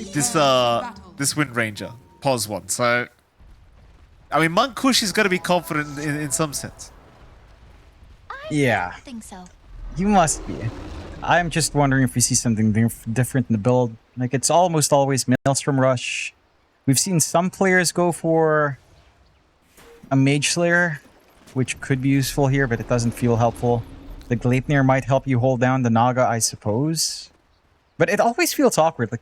this Wind Ranger, pos one. So, I mean, Monk Kush is going to be confident in some sense. Yeah, I think so. you must be. I'm just wondering if we see something different in the build. Like, it's almost always Maelstrom Rush. We've seen some players go for a Mage Slayer, which could be useful here, but it doesn't feel helpful. The Gleipnir might help you hold down the Naga, I suppose. But it always feels awkward. Like,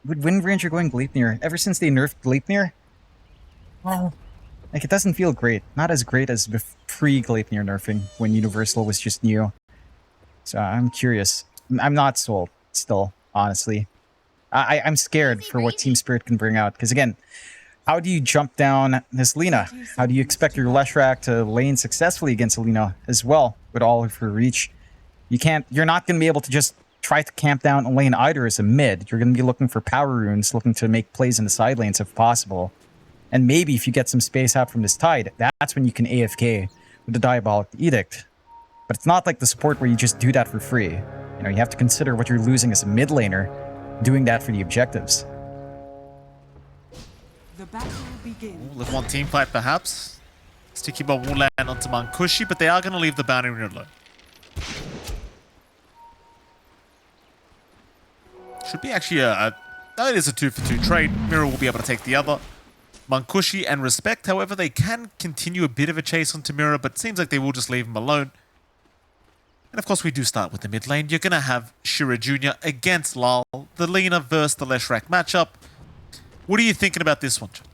with Wind Ranger going Gleipnir, ever since they nerfed Gleipnir, well, like, it doesn't feel great. Not as great as pre-Gleipnir nerfing, when Universal was just new. So I'm curious. I'm not sold, still, honestly. I'm scared for what Team Spirit can bring out. Because again, how do you jump down this Lina? How do you expect your Leshrac to lane successfully against Lina as well, with all of her reach? You're not going to be able to just try to camp down a lane either as a mid. You're going to be looking for power runes, looking to make plays in the side lanes if possible. And maybe if you get some space out from this Tide, that's when you can AFK with the Diabolic Edict. But it's not like the support where you just do that for free. You know, you have to consider what you're losing as a mid laner, doing that for the objectives. The battle begins. Live one team fight perhaps. Sticky Bomb will land onto Mankushi, but they are going to leave the boundary rune alone. Should be actually no, it is a 2-for-2 trade. Mirror will be able to take the other. Mankushi and Respect, however, they can continue a bit of a chase onto Mirror, but it seems like they will just leave him alone. And of course, we do start with the mid lane. You're going to have Shira Jr. against Lal, the Lina versus the Leshrac matchup. What are you thinking about this one, John?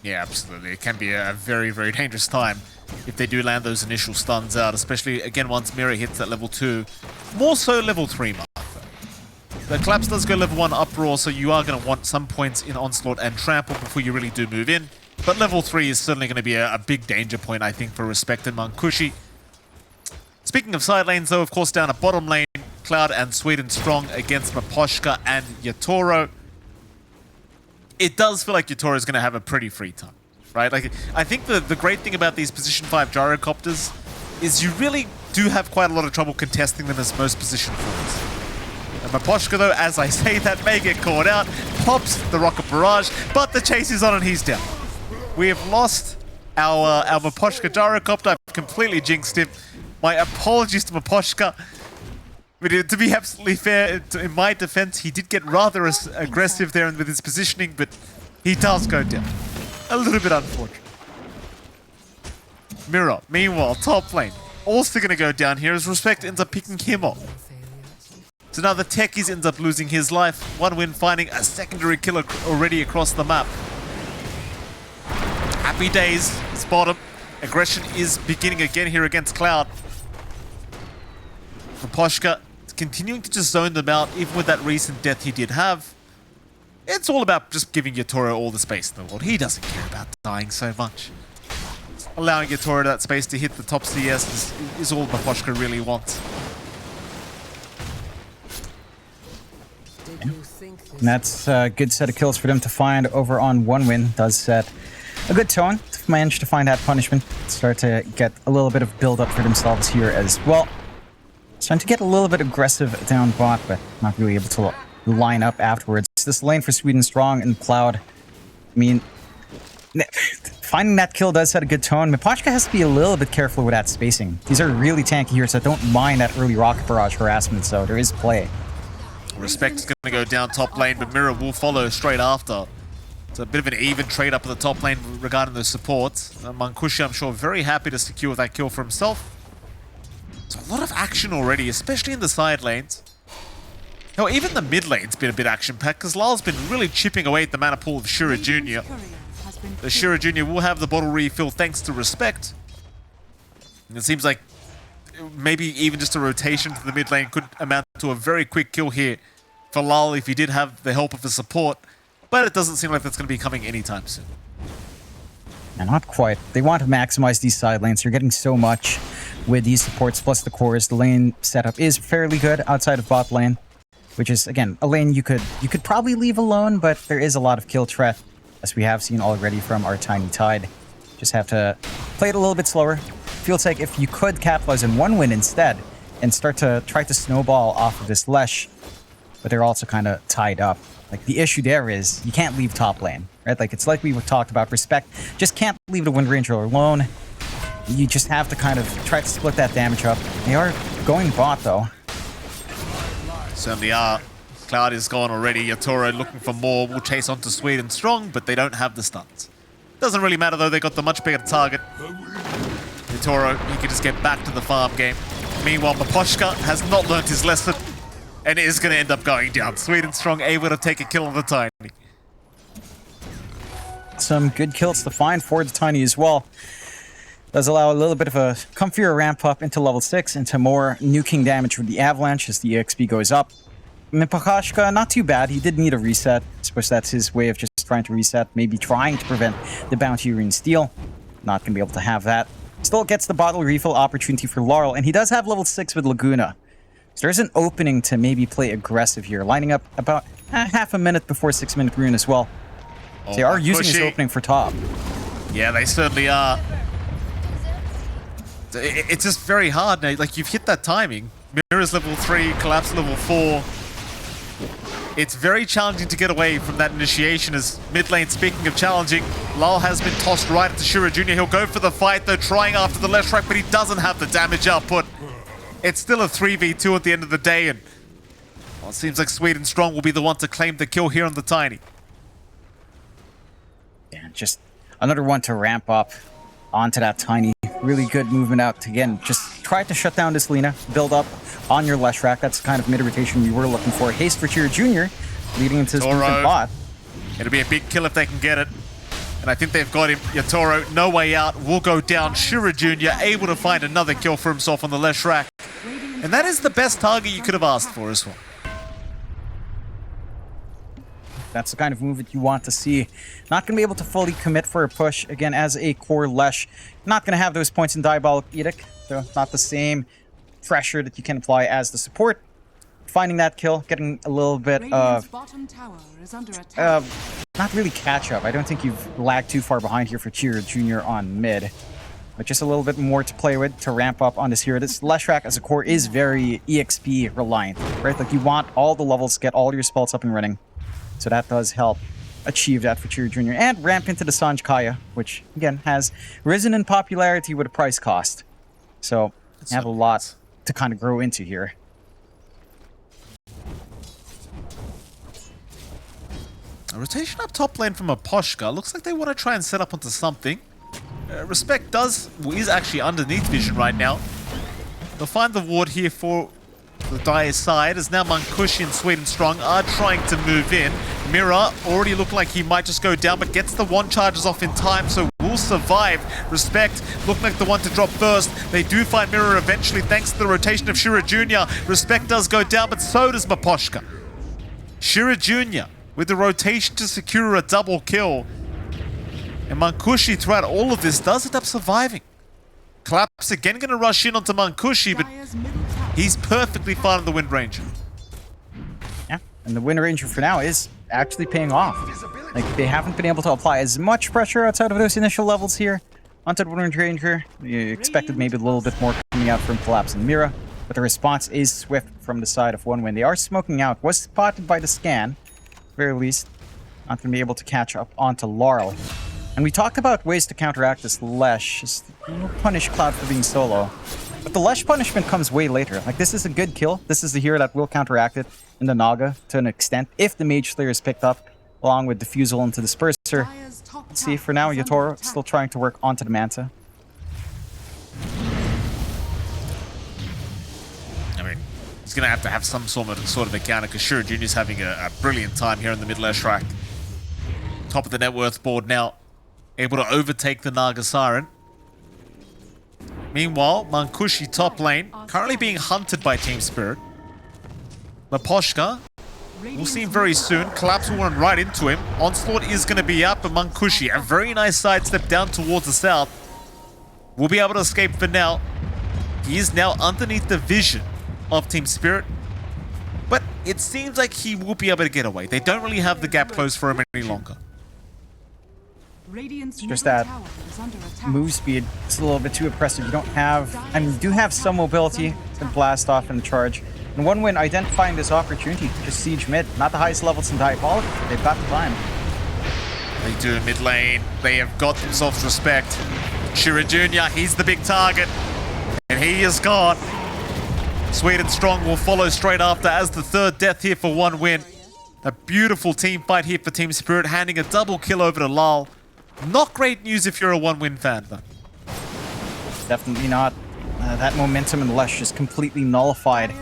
Yeah, absolutely. It can be a very, very dangerous time if they do land those initial stuns out, especially, again, once Mirror hits that level 2. More so level 3 mark, though. The Collapse does go level 1 Uproar, so you are going to want some points in Onslaught and Trample before you really do move in. But level 3 is certainly going to be a big danger point, I think, for Respect and Mankushi. Speaking of side lanes, though, of course, down at bottom lane, Cloud and Sweden Strong against Maposhka and Yatoro. It does feel like Yatoro is going to have a pretty free time, right? Like, I think the great thing about these position 5 gyrocopters is you really do have quite a lot of trouble contesting them as most position 4s. And Maposhka, though, as I say that, may get caught out, pops the rocket barrage, but the chase is on and he's down. We have lost our Maposhka gyrocopter. I've completely jinxed him. My apologies to Maposhka. But to be absolutely fair, in my defense, he did get rather aggressive there with his positioning, but he does go down. A little bit unfortunate. Mirror, meanwhile, top lane. Also going to go down here as Respect ends up picking him up. So now the Techies ends up losing his life. One win finding a secondary killer already across the map. Happy days, it's bottom. Aggression is beginning again here against Cloud. Maposhka continuing to just zone them out, even with that recent death he did have. It's all about just giving Yatoro all the space in the world. He doesn't care about dying so much. Allowing Yatoro that space to hit the top CS is all Maposhka really wants. And that's a good set of kills for them to find over on 1win. Does set a good tone to manage to find that punishment. Start to get a little bit of build up for themselves here as well. Starting to get a little bit aggressive down bot, but not really able to line up afterwards. This lane for Sweden Strong and Cloud, I mean, finding that kill does set a good tone. Maposhka has to be a little bit careful with that spacing. These are really tanky here, so don't mind that early rocket barrage harassment, so there is play. Respect is going to go down top lane, but Mirror will follow straight after. It's a bit of an even trade up at the top lane regarding those supports. Mankushi, I'm sure, very happy to secure that kill for himself. There's a lot of action already, especially in the side lanes. Now, even the mid lane's been a bit action-packed, because Lal's been really chipping away at the mana pool of Shira Jr. The Shira Jr. will have the bottle refill thanks to Respect. And it seems like maybe even just a rotation to the mid lane could amount to a very quick kill here for Lal if he did have the help of the support. But it doesn't seem like that's going to be coming anytime soon. Yeah, not quite. They want to maximize these side lanes. You're getting so much with these supports plus the cores. The lane setup is fairly good outside of bot lane, which is, again, a lane you could probably leave alone, but there is a lot of kill threat, as we have seen already from our Tiny Tide. Just have to play it a little bit slower. Feels like if you could capitalize on one win instead and start to try to snowball off of this Lesh, but they're also kind of tied up. Like, the issue there is you can't leave top lane, right? Like, it's like we talked about Respect. Just can't leave the Wind Ranger alone. You just have to kind of try to split that damage up. They are going bot, though. Certainly are. Cloud is gone already. Yatoro looking for more. Will chase onto Sweet and Strong, but they don't have the stuns. Doesn't really matter, though. They got the much bigger target. Yatoro, he can just get back to the farm game. Meanwhile, Maposhka has not learnt his lesson and is going to end up going down. Sweet and Strong able to take a kill on the Tiny. Some good kills to find for the Tiny as well. Does allow a little bit of a comfier ramp up into level 6, into more nuking damage with the Avalanche as the EXP goes up. Maposhka, not too bad. He did need a reset. I suppose that's his way of just trying to reset, maybe trying to prevent the Bounty Rune steal. Not going to be able to have that. Still gets the bottle refill opportunity for Laurel, and he does have level 6 with Laguna. So there's an opening to maybe play aggressive here, lining up about half a minute before 6-minute rune as well. So they are using his opening for top. Yeah, they certainly are. It's just very hard now. Like, you've hit that timing. Mirror's level 3, Collapse level 4. It's very challenging to get away from that initiation as mid lane, speaking of challenging, Lal has been tossed right into Shira Jr. He'll go for the fight though, trying after the left track, but he doesn't have the damage output. It's still a 3v2 at the end of the day, and well, it seems like Sweet and Strong will be the one to claim the kill here on the Tiny. Yeah, just another one to ramp up onto that Tiny. Really good movement out to, again, just try to shut down this Lina, build up on your Lesh rack. That's the kind of mid-rotation we were looking for. Haste for Shira Jr. leading into this movement bot. It'll be a big kill if they can get it. And I think they've got him. Yatoro, no way out, will go down. Shira Jr. able to find another kill for himself on the Lesh rack. And that is the best target you could have asked for as well. That's the kind of move that you want to see. Not going to be able to fully commit for a push, again, as a core Lesh. Not going to have those points in Diabolic Edict, so not the same pressure that you can apply as the support. Finding that kill, getting a little bit of... not really catch-up. I don't think you've lagged too far behind here for Shira Jr. on mid. But just a little bit more to play with, to ramp up on this hero. This Leshrac as a core is very EXP reliant, right? Like, you want all the levels, get all your spells up and running. So that does help achieve that for Shira Jr. And ramp into the Sanj Kaya, which, again, has risen in popularity with a price cost. So, you have a lot to kind of grow into here. A rotation up top lane from Maposhka. Looks like they want to try and set up onto something. Respect is actually underneath vision right now. They'll find the ward here for the Dire's side, as now Mankushi and Sweet and Strong are trying to move in. Mira already looked like he might just go down, but gets the one charges off in time, so will survive. Respect looked like the one to drop first. They do find Mira eventually, thanks to the rotation of Shira Jr. Respect does go down, but so does Maposhka. Shira Jr. with the rotation to secure a double kill. And Mankushi, throughout all of this, does end up surviving. Collapse again going to rush in onto Mankushi, but he's perfectly fine on the Wind Ranger. Yeah, and the Wind Ranger for now is actually paying off. Like, they haven't been able to apply as much pressure outside of those initial levels here onto the Wind Ranger. You expected maybe a little bit more coming out from Collapse and Mira, but the response is swift from the side of OneWin. They are smoking out. Was spotted by the scan, at the very least. Not going to be able to catch up onto Laurel. And we talked about ways to counteract this Lesh. Just punish Cloud for being solo. But the Lesh punishment comes way later. Like, this is a good kill. This is the hero that will counteract it in the Naga to an extent, if the Mage Slayer is picked up, along with Diffusal into Disperser. Let's see, for now, Yatoro still trying to work onto the Manta. I mean, he's going to have some sort of a counter, because Shura Jr. is having a brilliant time here in the mid-lash rack. Top of the net worth board now, able to overtake the Naga Siren. Meanwhile, Mankushi top lane, currently being hunted by Team Spirit. Laposhka, we'll see him very soon. Collapse will run right into him. Onslaught is going to be up, but Mankushi, a very nice sidestep down towards the south, will be able to escape for now. He is now underneath the vision of Team Spirit, but it seems like he will be able to get away. They don't really have the gap closed for him any longer. It's just that move speed is a little bit too oppressive. You don't have, I mean, you do have some mobility to blast off in the charge. And one win identifying this opportunity, just siege mid. Not the highest levels in Diabolic, they've got the time. They do mid lane. They have got themselves respect. Shura Jr., he's the big target, and he is gone. Sweet and Strong will follow straight after as the third death here for one win. A beautiful team fight here for Team Spirit, handing a double kill over to Lal. Not great news if you're a one-win fan, though. Definitely not. That momentum in Lesh is completely nullified.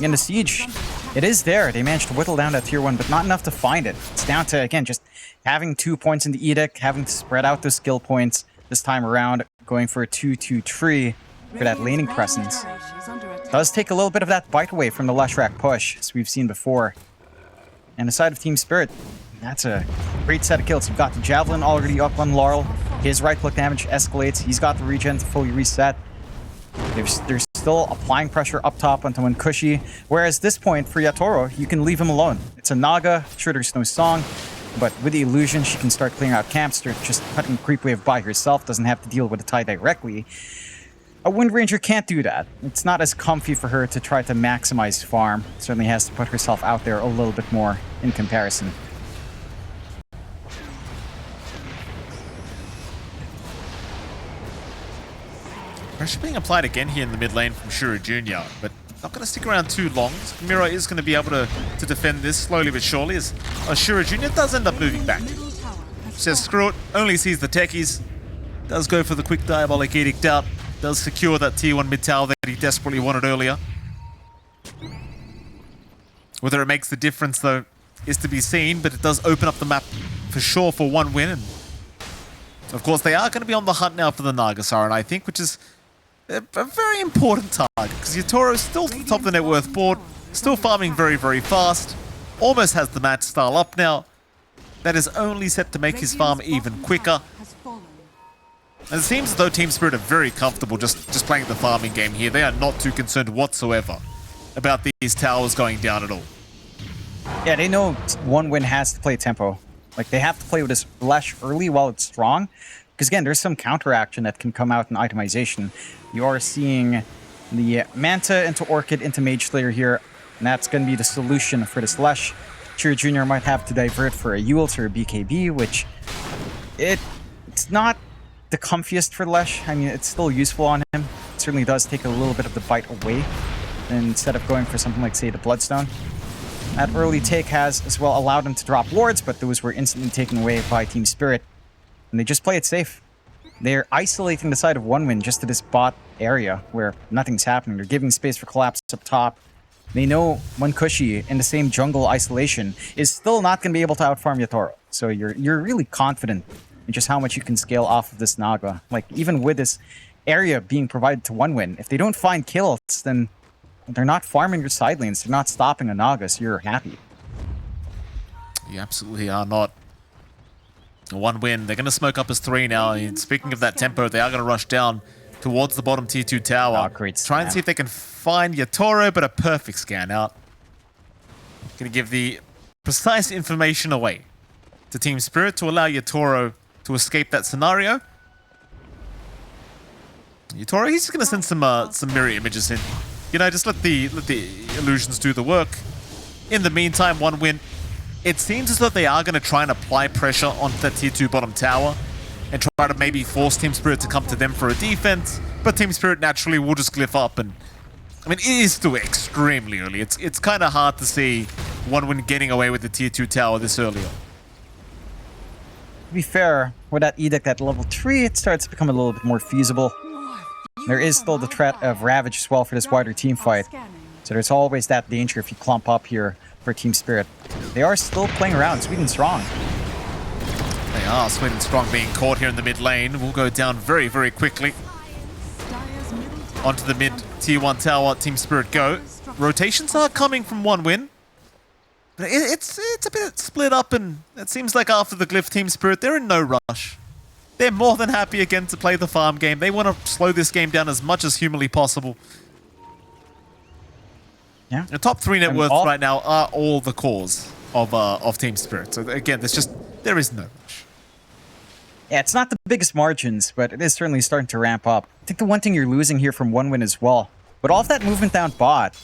In the siege, it is there. They managed to whittle down that tier 1, but not enough to find it. It's down to, again, just having 2 points in the Edict, having to spread out those skill points this time around, going for a 2-2-3 for that laning presence. Does take a little bit of that bite away from the Lesh rack push, as we've seen before. And aside of Team Spirit, that's a great set of kills. You've got the Javelin already up on Laurel. His right click damage escalates. He's got the regen to fully reset. They're still applying pressure up top onto Mankushi. Whereas this point, for Yatoro, you can leave him alone. It's a Naga. Sure, there's no song. But with the illusion, she can start clearing out camps. They're just cutting creep wave by herself. Doesn't have to deal with a tie directly. A Wind Ranger can't do that. It's not as comfy for her to try to maximize farm. Certainly has to put herself out there a little bit more in comparison. Pressure being applied again here in the mid lane from Shura Jr., but not going to stick around too long. Mira is going to be able to defend this slowly but surely, as Shura Jr. does end up moving back. Says screw it, only sees the techies. Does go for the quick Diabolic Edict out. Does secure that tier 1 mid tower that he desperately wanted earlier. Whether it makes the difference, though, is to be seen, but it does open up the map for sure for one win. And of course, they are going to be on the hunt now for the Naga Siren, I think, which is a very important target, because Yatoro is still at the top of the net worth board, still farming very, very fast, almost has the match style up now. That is only set to make his farm even quicker. And it seems as though Team Spirit are very comfortable just playing the farming game here. They are not too concerned whatsoever about these towers going down at all. Yeah, they know one win has to play tempo. Like, they have to play with this Lesh early while it's strong. Because again, there's some counteraction that can come out in itemization. You are seeing the Manta into Orchid into Mage Slayer here. And that's going to be the solution for this Lesh. Shura Jr. might have to divert for a Eul's or a BKB, which it's not the comfiest for Lesh. I mean, it's still useful on him. It certainly does take a little bit of the bite away instead of going for something like, say, the Bloodstone. That early take has as well allowed him to drop wards, but those were instantly taken away by Team Spirit. And they just play it safe. They're isolating the side of one win just to this bot area where nothing's happening. They're giving space for collapse up top. They know Mankushi in the same jungle isolation is still not going to be able to outfarm Yatoro. So you're really confident in just how much you can scale off of this Naga. Like, even with this area being provided to one win, if they don't find kills, then they're not farming your side lanes. They're not stopping a Naga, so you're happy. You absolutely are not. One win. They're going to smoke up as 3 now. And speaking of that tempo, they are going to rush down towards the bottom tier 2 tower. Oh, great Try and see if they can find Yatoro, but a perfect scan out. Going to give the precise information away to Team Spirit to allow Yatoro to escape that scenario. Yatoro, he's just going to send some mirror images in. You know, just let the illusions do the work. In the meantime, one win. It seems as though they are going to try and apply pressure onto that tier 2 bottom tower and try to maybe force Team Spirit to come to them for a defense, but Team Spirit naturally will just glyph up. And I mean, it is still extremely early. It's kind of hard to see OneWin getting away with the tier 2 tower this early on. To be fair, with that edict at level 3, it starts to become a little bit more feasible. There is still the threat of Ravage as well for this wider team fight. So there's always that danger if you clump up here for Team Spirit. They are still playing around, Sweden strong. They are. Sweden strong being caught here in the mid lane. Will go down very, very quickly. Onto the mid tier 1 tower, Team Spirit go. Rotations are coming from OneWin. But it's a bit split up, and it seems like after the glyph, Team Spirit, they're in no rush. They're more than happy again to play the farm game. They want to slow this game down as much as humanly possible. Yeah. The top 3 net worths right now are all the cause of Team Spirit. So again, there is no rush. Yeah, it's not the biggest margins, but it is certainly starting to ramp up. I think the one thing you're losing here from OneWin as well, with all of that movement down bot,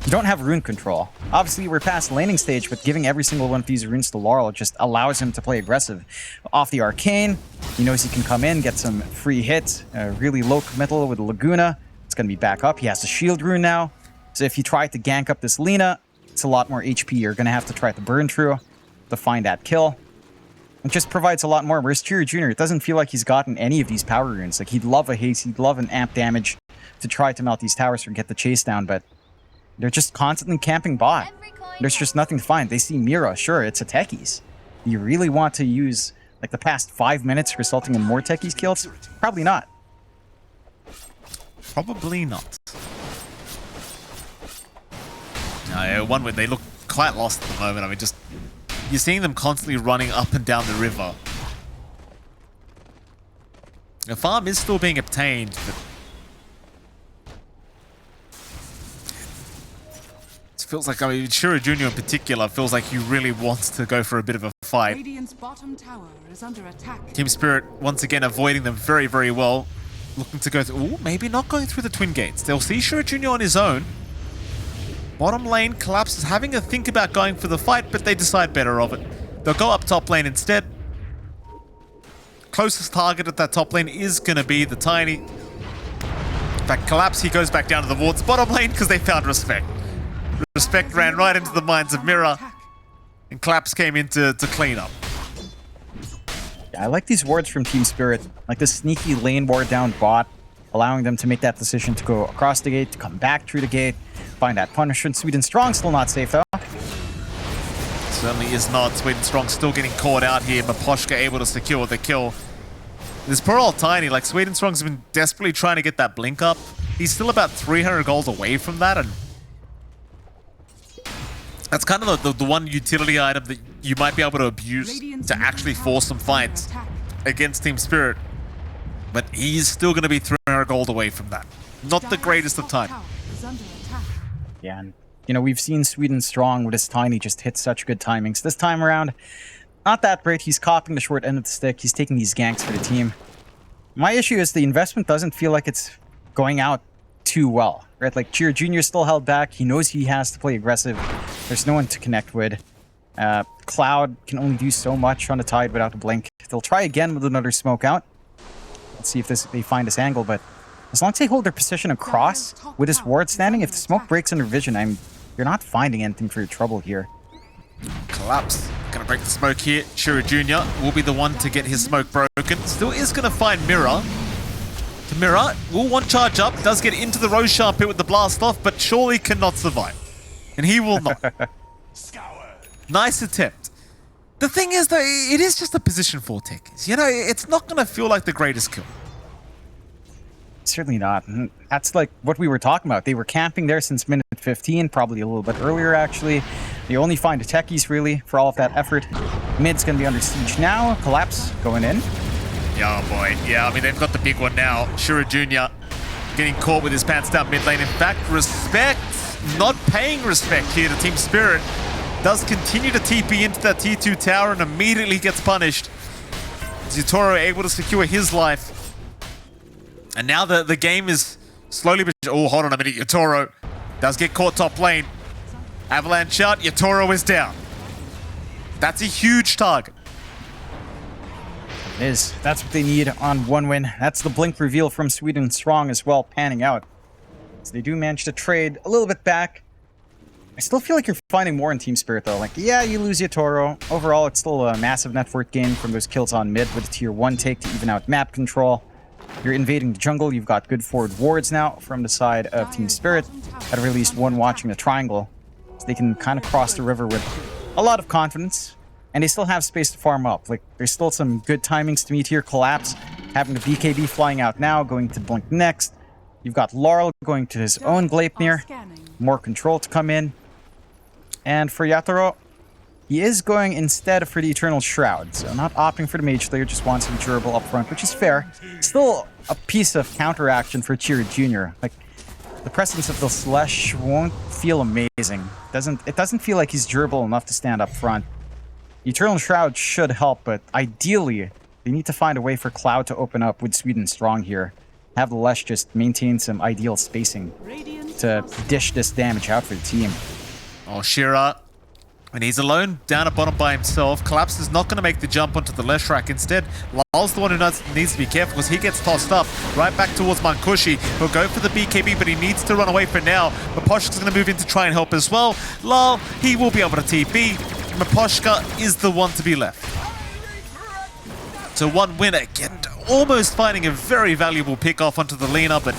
you don't have rune control. Obviously, we're past the laning stage, but giving every single one of these runes to Laurel just allows him to play aggressive. Off the Arcane, he knows he can come in, get some free hits, really low committal with the Laguna. It's going to be back up. He has the shield rune now. So if you try to gank up this Lina, it's a lot more HP. You're going to have to try to burn through to find that kill. It just provides a lot more. Whereas Chiri Jr., it doesn't feel like he's gotten any of these power runes. Like, he'd love a haste, he'd love an amp damage to try to melt these towers or get the chase down, but they're just constantly camping bot. There's just nothing to find. They see Mira, sure, it's a techies. You really want to use, like, the past 5 minutes resulting in more techies kills? Probably not. Probably not. No, OneWin, they look quite lost at the moment. I mean, just... You're seeing them constantly running up and down the river. The farm is still being obtained, but... It feels like, I mean, Shiro Jr. in particular feels like he really wants to go for a bit of a fight. Radiant's bottom tower is under attack. Team Spirit, once again, avoiding them very, very well. Looking to go through... Ooh, maybe not going through the Twin Gates. They'll see Shiro Jr. on his own. Bottom lane collapses, having a think about going for the fight, but they decide better of it. They'll go up top lane instead. Closest target at that top lane is going to be the Tiny. In fact, Collapse, he goes back down to the wards bottom lane because they found Respect. Respect ran right into the minds of Mira, and Collapse came in to clean up. Yeah, I like these wards from Team Spirit. Like the sneaky lane ward down bot, allowing them to make that decision to go across the gate, to come back through the gate, find that punishment. Sweden Strong still not safe though. Certainly is not. Sweden Strong still getting caught out here. Maposhka able to secure the kill. This poor old Tiny, like Sweden Strong's been desperately trying to get that blink up. He's still about 300 gold away from that, and that's kind of the one utility item that you might be able to abuse to actually force some fights against Team Spirit. But he's still going to be 300 gold away from that. Not the greatest of time. Yeah, and you know, we've seen Sweden Strong with his Tiny just hit such good timings. This time around, not that great. He's copying the short end of the stick. He's taking these ganks for the team. My issue is the investment doesn't feel like it's going out too well, right? Like, Chiri Jr. is still held back. He knows he has to play aggressive. There's no one to connect with. Cloud can only do so much on the Tide without a blink. They'll try again with another smoke out. Let's see if they find this angle, but as long as they hold their position across with this ward standing, if the smoke breaks under vision, you're not finding anything for your trouble here. Collapse. Gonna break the smoke here. Shiro Jr. will be the one to get his smoke broken. Still is gonna find Mira. To Mira, will one charge up, does get into the Roshan pit with the blast off, but surely cannot survive. And he will not. Nice attempt. The thing is, though, it is just a position for techies. You know, it's not gonna feel like the greatest kill. Certainly not. And that's like what we were talking about. They were camping there since minute 15, probably a little bit earlier, actually. They only find the techies, really, for all of that effort. Mid's going to be under siege now. Collapse going in. Yeah, boy. Yeah, I mean, they've got the big one now. Shiro Jr. getting caught with his pants down mid lane. In fact, Respect not paying respect here to Team Spirit. Does continue to TP into that T2 tower and immediately gets punished. Zutoro able to secure his life. And now the game is slowly... Oh, hold on a minute. Yotoro does get caught top lane. Avalanche out. Yotoro is down. That's a huge target. It is. That's what they need on 1win. That's the blink reveal from Sweden Strong as well, panning out. So they do manage to trade a little bit back. I still feel like you're finding more in Team Spirit though. Like, yeah, you lose Yatoro. Overall, it's still a massive net worth gain from those kills on mid with a tier 1 take to even out map control. You're invading the jungle. You've got good forward wards now from the side of Team Spirit. At the very least, one watching the triangle. So they can kind of cross the river with a lot of confidence. And they still have space to farm up. Like, there's still some good timings to meet here. Collapse, having the BKB flying out now, going to Blink next. You've got Laurel going to his own Gleipnir. More control to come in. And for Yatoro, he is going instead for the Eternal Shroud. So not opting for the Mage Slayer, just wants him durable up front, which is fair. Still a piece of counteraction for Chira Jr. Like, the presence of the Slush won't feel amazing. It doesn't feel like he's durable enough to stand up front. Eternal Shroud should help, but ideally, they need to find a way for Cloud to open up with Sweden Strong here. Have the Lesh just maintain some ideal spacing to dish this damage out for the team. Oh, Shira, when he's alone, down at bottom by himself, Collapse is not going to make the jump onto the Lesh rack. Instead, Lal's the one who needs to be careful because he gets tossed up right back towards Mankushi. He'll go for the BKB, but he needs to run away for now. Maposhka's going to move in to try and help as well. Lal, he will be able to TP. Maposhka is the one to be left. So 1win again, almost finding a very valuable pick off onto the Lina, but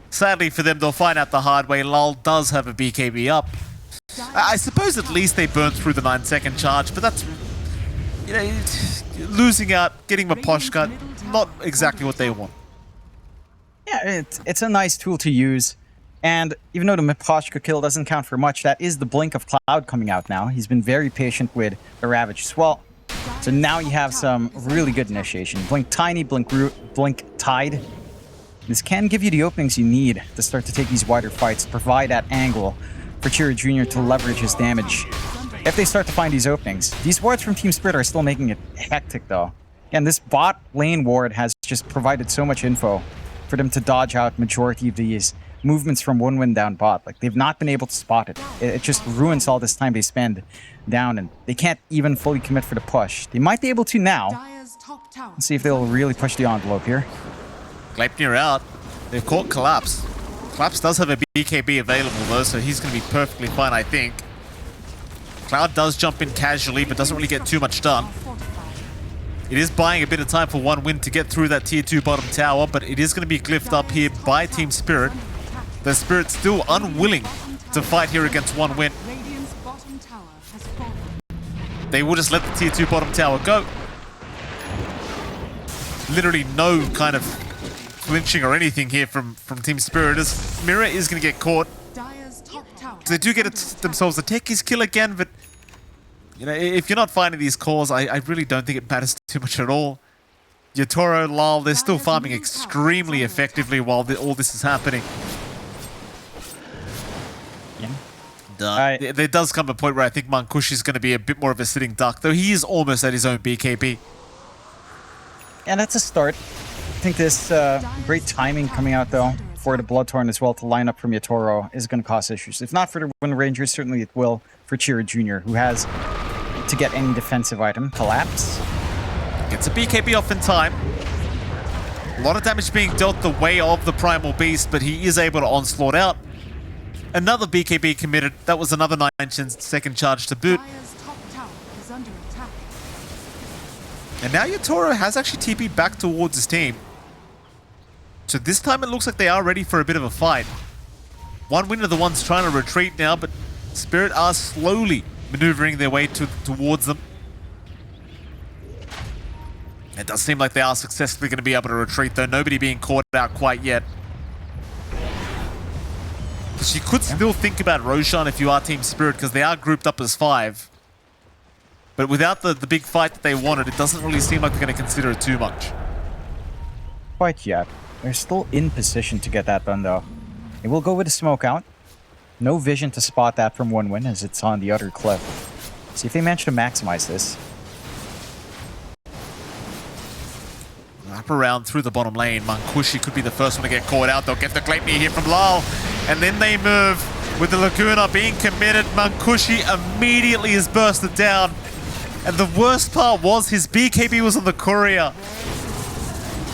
sadly for them, they'll find out the hard way. Lal does have a BKB up. I suppose at least they burned through the 9-second charge, but that's, you know, losing out, getting Maposhka, not exactly what they want. Yeah, it's a nice tool to use. And even though the Maposhka kill doesn't count for much, that is the Blink of Cloud coming out now. He's been very patient with the Ravage as well. So now you have some really good initiation. Blink Tiny, Blink Root, Blink Tide. This can give you the openings you need to start to take these wider fights, provide that angle for Chira Jr. to leverage his damage if they start to find these openings. These wards from Team Spirit are still making it hectic though. And this bot lane ward has just provided so much info for them to dodge out majority of these movements from 1win down bot. Like, they've not been able to spot it. It just ruins all this time they spend down, and they can't even fully commit for the push. They might be able to now. Let's see if they'll really push the envelope here. Gleipnir out. They've caught Collapse. Collapse does have a BKB available though, so he's going to be perfectly fine, I think. Cloud does jump in casually, but doesn't really get too much done. It is buying a bit of time for 1win to get through that tier 2 bottom tower, but it is going to be glyphed up here by Team Spirit. The Spirit's still unwilling to fight here against 1win. They will just let the tier 2 bottom tower go. Literally no kind of flinching or anything here from Team Spirit, as Mira is going to get caught. They do get themselves a techies kill again, but you know, if you're not finding these cores, I really don't think it matters too much at all. Yatoro, Lal, they're still farming extremely effectively while all this is happening. Yeah. There does come a point where I think Mankushi is going to be a bit more of a sitting duck, though he is almost at his own BKB. And that's a start. I think this great timing coming out, though, for the Bloodthorn as well to line up from Yatoro is going to cause issues. If not for the Wind Rangers, certainly it will for Chira Jr., who has to get any defensive item. Collapse. Gets a BKB off in time. A lot of damage being dealt the way of the Primal Beast, but he is able to onslaught out. Another BKB committed. That was another 9-second charge to boot. And now Yatoro has actually TP'd back towards his team. So this time it looks like they are ready for a bit of a fight. 1win are the ones trying to retreat now, but Spirit are slowly maneuvering their way towards them. It does seem like they are successfully going to be able to retreat, though nobody being caught out quite yet. Because you could still think about Roshan if you are Team Spirit, because they are grouped up as 5. But without the big fight that they wanted, it doesn't really seem like they're going to consider it too much. Quite yet. They're still in position to get that done, though. They will go with a smoke out. No vision to spot that from 1win as it's on the other cliff. See if they manage to maximize this. Wrap around through the bottom lane. Mankushi could be the first one to get caught out. They'll get the Gleipnir here from Lal. And then they move with the Laguna being committed. Mankushi immediately is bursted down. And the worst part was his BKB was on the courier.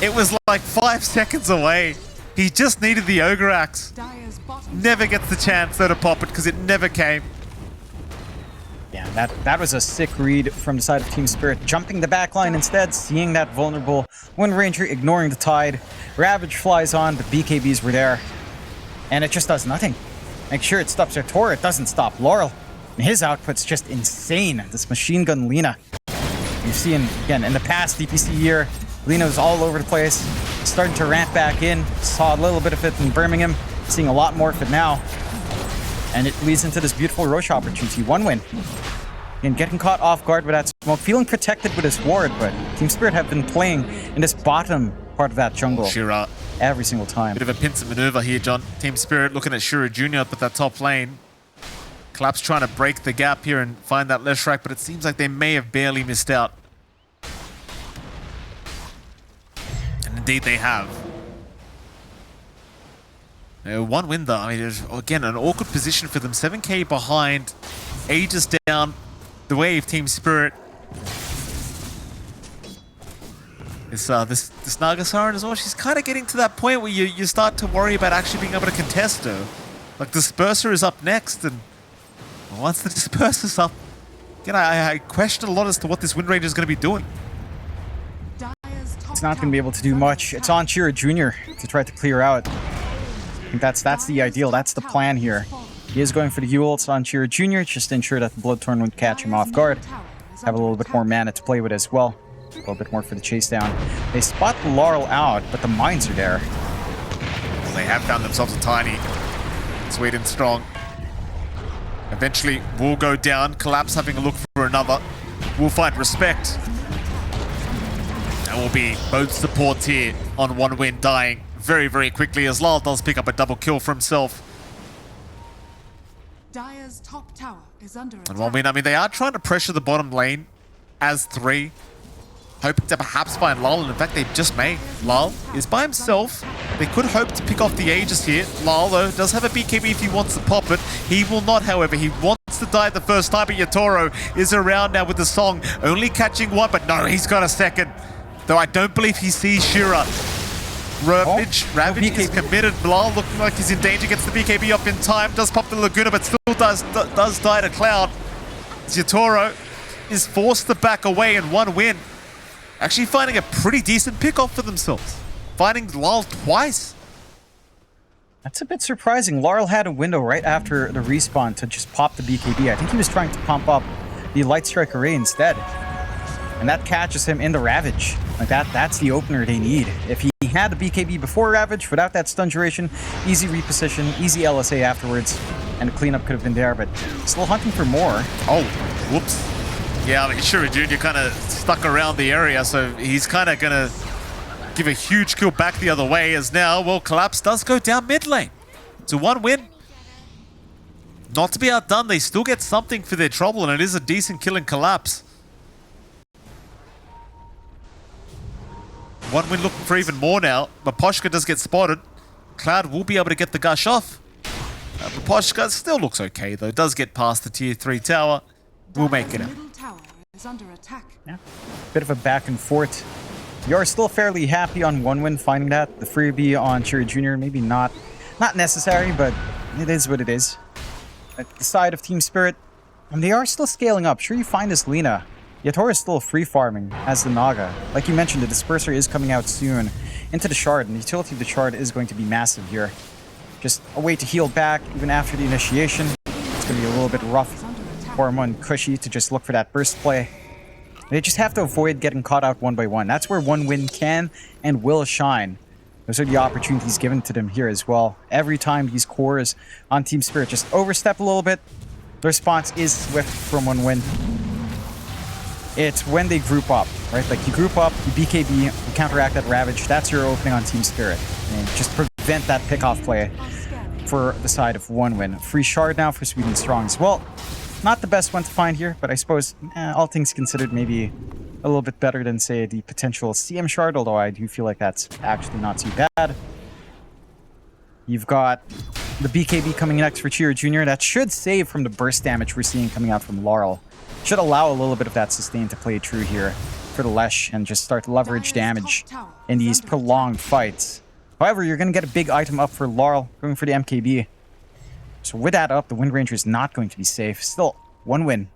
It was like 5 seconds away. He just needed the Ogre Axe. Dire's bottom Never gets the chance though to pop it because it never came. Yeah, that was a sick read from the side of Team Spirit. Jumping the back line instead, seeing that vulnerable Wind Ranger, ignoring the tide. Ravage flies on, the BKBs were there. And it just does nothing. Make sure it stops their Tor, it doesn't stop Laurel. And his output's just insane. This machine gun Lina. You've seen, again, in the past DPC year, Lina was all over the place. Starting to ramp back in. Saw a little bit of it in Birmingham. Seeing a lot more of it now. And it leads into this beautiful Roche opportunity. 1 win. And getting caught off guard with that smoke. Feeling protected with his ward, but Team Spirit have been playing in this bottom part of that jungle Shira, every single time. bit of a pincer maneuver here, John. Team Spirit looking at Shira Jr. up at that top lane. Collapse trying to break the gap here and find that Leshrac, but it seems like they may have barely missed out. And indeed they have. 1 win though. I mean, there's, again, an awkward position for them. 7k behind. Aegis down. The wave, Team Spirit. This Naga Siren as well, she's kind of getting to that point where you start to worry about actually being able to contest her. Like, Disperser is up next, and once the Disperser's up, again, I question a lot as to what this Wind Ranger is going to be doing. Dire's top It's not going to be able to tower do is under much. It's attack. on Shira Jr. to try to clear out. I think that's the ideal. That's the plan here. He is going for the Yule. It's on Shira Jr. just to ensure that the Bloodthorn won't catch him off guard. Have a little bit more mana to play with as well. A little bit more for the chase down. They spot the Laurel out, but the mines are there. Well, they have found themselves a tiny. Sweet and strong. Eventually, will go down. Collapse having a look for another. Will find respect. And will be both supports here on 1 win, dying very, very quickly as Lal does pick up a double kill for himself. Dire's top tower is under attack. And 1 win, I mean, they are trying to pressure the bottom lane as 3. Hoping to perhaps find Lal, and in fact they just may. Lal is by himself. They could hope to pick off the Aegis here. Lal, though, does have a BKB if he wants to pop it. He will not, however. He wants to die the first time, but Yatoro is around now with the song. Only catching 1, but no, he's got a second. Though I don't believe he sees Shira. Ravage is committed. Lal looking like he's in danger. Gets the BKB up in time. Does pop the Laguna, but still does die to Cloud. Yatoro is forced to back away in 1 win. Actually finding a pretty decent pick-off for themselves. Finding Lal twice. That's a bit surprising. Laurel had a window right after the respawn to just pop the BKB. I think he was trying to pump up the Light Strike Array instead. And that catches him in the Ravage. Like that's the opener they need. If he had the BKB before Ravage, without that stun duration, easy reposition, easy LSA afterwards, and the cleanup could have been there, but still hunting for more. Oh, whoops. Yeah, I mean, Shira Jr. kind of stuck around the area, so he's kind of going to give a huge kill back the other way, as now, well, Collapse does go down mid lane. So 1 win. Not to be outdone, they still get something for their trouble, and it is a decent kill in Collapse. 1 win looking for even more now, but Poshka does get spotted. Cloud will be able to get the gush off. But Poshka still looks okay, though. Does get past the tier 3 tower. We'll make it out. Middle tower is under attack. Yeah, bit of a back and forth. You're still fairly happy on 1 win finding that. The freebie on Shira Jr. maybe not necessary, but it is what it is. At the side of Team Spirit, and they are still scaling up. Sure, you find this Lina. Yatoro is still free farming as the Naga. Like you mentioned, the Disperser is coming out soon into the Shard, and the utility of the Shard is going to be massive here. Just a way to heal back even after the initiation. It's going to be a little bit rough for him on Cushy to just look for that burst play. They just have to avoid getting caught out 1 by 1. That's where 1 win can and will shine. Those are the opportunities given to them here as well. Every time these cores on Team Spirit just overstep a little bit, the response is swift from 1 win. It's when they group up, right? Like you group up, you BKB, you counteract that Ravage. That's your opening on Team Spirit. And just prevent that pick-off play for the side of 1 win. Free Shard now for Sweet and Strong as well. Not the best one to find here, but I suppose all things considered maybe a little bit better than, say, the potential CM Shard, although I do feel like that's actually not too bad. You've got the BKB coming next for Shira Jr. That should save from the burst damage we're seeing coming out from Laurel. should allow a little bit of that sustain to play true here for the Lesh and just start leverage damage in these prolonged fights. However, you're going to get a big item up for Laurel, going for the MKB. So with that up, the Wind Ranger is not going to be safe. Still, 1 win.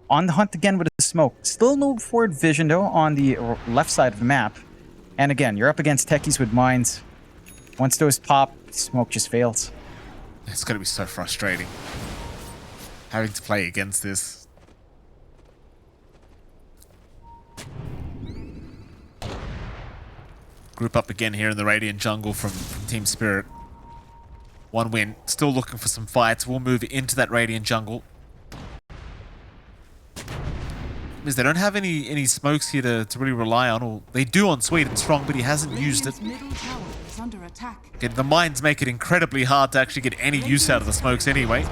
On the hunt again with a smoke. Still no forward vision, though, on the left side of the map. And again, you're up against techies with mines. Once those pop, smoke just fails. It's going to be so frustrating having to play against this. Group up again here in the Radiant jungle from Team Spirit. 1 win. Still looking for some fights. We'll move into that Radiant jungle. Because they don't have any smokes here to really rely on. Or they do on Sweet and Strong, but he hasn't used it. Again, the mines make it incredibly hard to actually get any use out of the smokes anyway.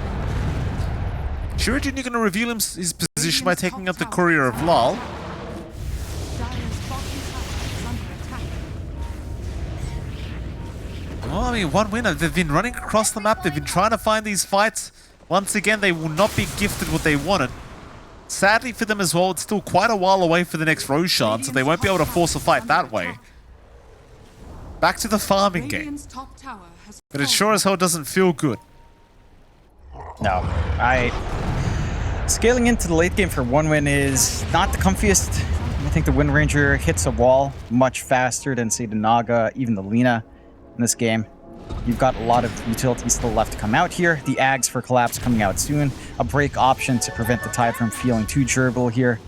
Shuriken, you're going to reveal his position by taking up the Courier of Lal. Well, I mean, 1 winner. They've been running across the map. They've been trying to find these fights. Once again, they will not be gifted what they wanted. Sadly for them as well, it's still quite a while away for the next Roshan, so they won't be able to force a fight that way. Back to the farming game. But it sure as hell doesn't feel good. No, scaling into the late game for 1 win is not the comfiest. I think the Wind Ranger hits a wall much faster than, say, the Naga, even the Lina in this game. You've got a lot of utilities still left to come out here. The Ags for Collapse coming out soon. A break option to prevent the Tide from feeling too durable here.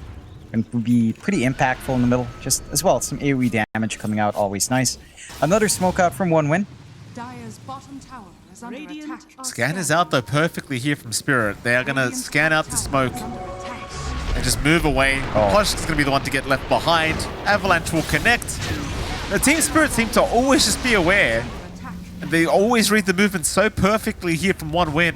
And would be pretty impactful in the middle. Just as well, some AoE damage coming out, always nice. Another smoke out from 1 win. Dire's bottom tower is under attack. Scan is out though perfectly here from Spirit. They are going to scan out the smoke and just move away. Posh is going to be the one to get left behind. Avalanche will connect. The Team Spirit seem to always just be aware. And they always read the movement so perfectly here from 1 win.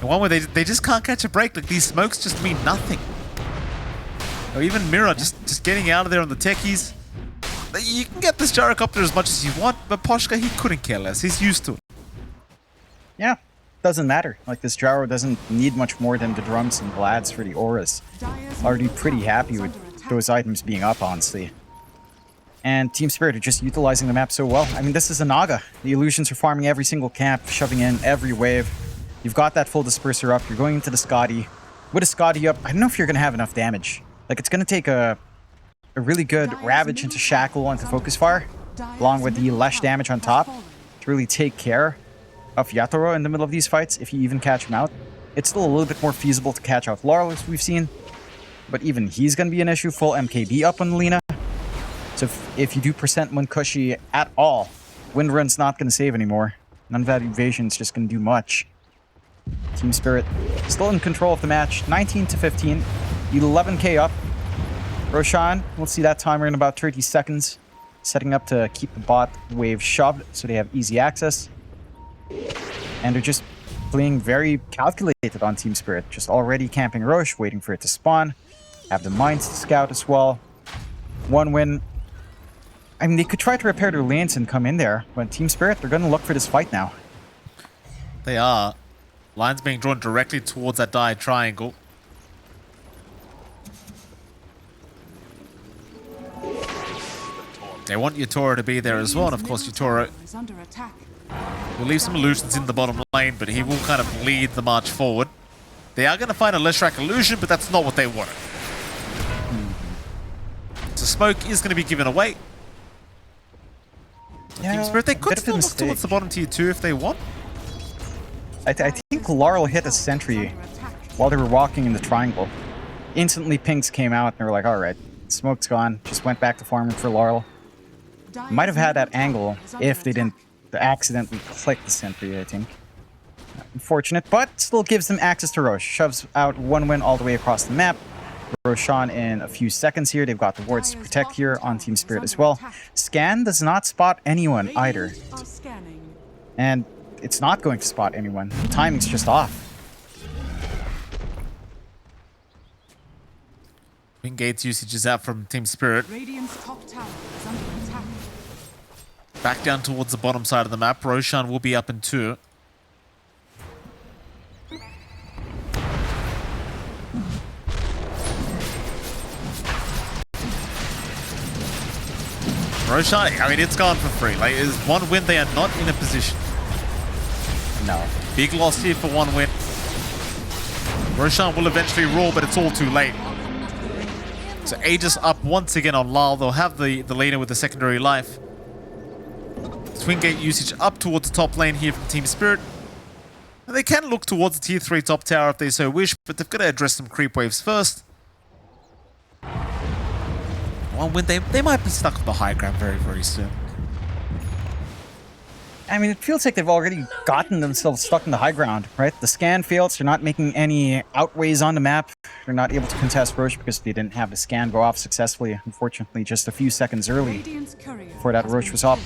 And 1 win, they just can't catch a break. Like, these smokes just mean nothing. Or even Mirror just getting out of there on the techies. You can get this gyrocopter as much as you want, but Poshka, he couldn't care less. He's used to it. Yeah, doesn't matter. Like, this gyro doesn't need much more than the drums and Vlads for the auras. Already pretty happy with those items being up, honestly. And Team Spirit are just utilizing the map so well. I mean, this is a Naga. The Illusions are farming every single camp, shoving in every wave. You've got that full disperser up. You're going into the Scotty. With a Scotty up, I don't know if you're going to have enough damage. Like, it's going to take a really good Ravage into Shackle into Focus Fire, along with the Lesh damage on top, to really take care of Yatoro in the middle of these fights, if you even catch him out. It's still a little bit more feasible to catch out Laurel, as we've seen. But even he's going to be an issue. Full MKB up on Lina. So if you do percent Munkushi at all, Wind Run's not going to save anymore. None of that evasion's just going to do much. Team Spirit still in control of the match. 19 to 15. 11k up. Roshan, we'll see that timer in about 30 seconds. Setting up to keep the bot wave shoved so they have easy access. And they're just playing very calculated on Team Spirit. Just already camping Roche, waiting for it to spawn. Have the mines to scout as well. 1 win. I mean, they could try to repair their lanes and come in there, but Team Spirit, they're going to look for this fight now. They are. Lines being drawn directly towards that dyed triangle. They want Yatoro to be there as well, and of course Yatoro will leave some illusions in the bottom lane, but he will kind of lead the march forward. They are going to find a Leshrac illusion, but that's not what they wanted. So smoke is going to be given away. Yeah, Team Spirit, they could still look towards the bottom tier 2 if they want. I think Laurel hit a sentry while they were walking in the triangle. Instantly Pinks came out and they were like, alright, smoke's gone. Just went back to farming for Laurel. Might have had that angle if they didn't accidentally click the sentry, I think. Unfortunate, but still gives them access to Roche. Shoves out 1 win all the way across the map. Roshan in a few seconds here. They've got the wards to protect here on Team Spirit as well. Scan does not spot anyone either. And it's not going to spot anyone. The timing's just off. Wing Gates usage is out from Team Spirit. Back down towards the bottom side of the map. Roshan will be up in 2. Roshan, I mean, it's gone for free. Like, is 1 win, they are not in a position. No. Big loss here for 1 win. Roshan will eventually roar, but it's all too late. So Aegis up once again on Lyle. They'll have the laner with the secondary life. Twin gate usage up towards the top lane here from Team Spirit. And they can look towards the tier 3 top tower if they so wish, but they've got to address some creep waves first. 1 win, they might be stuck on the high ground very, very soon. I mean, it feels like they've already gotten themselves stuck in the high ground, right? The scan fails. They're not making any outways on the map. They're not able to contest Roche because they didn't have the scan go off successfully, unfortunately, just a few seconds early before that Roche was up.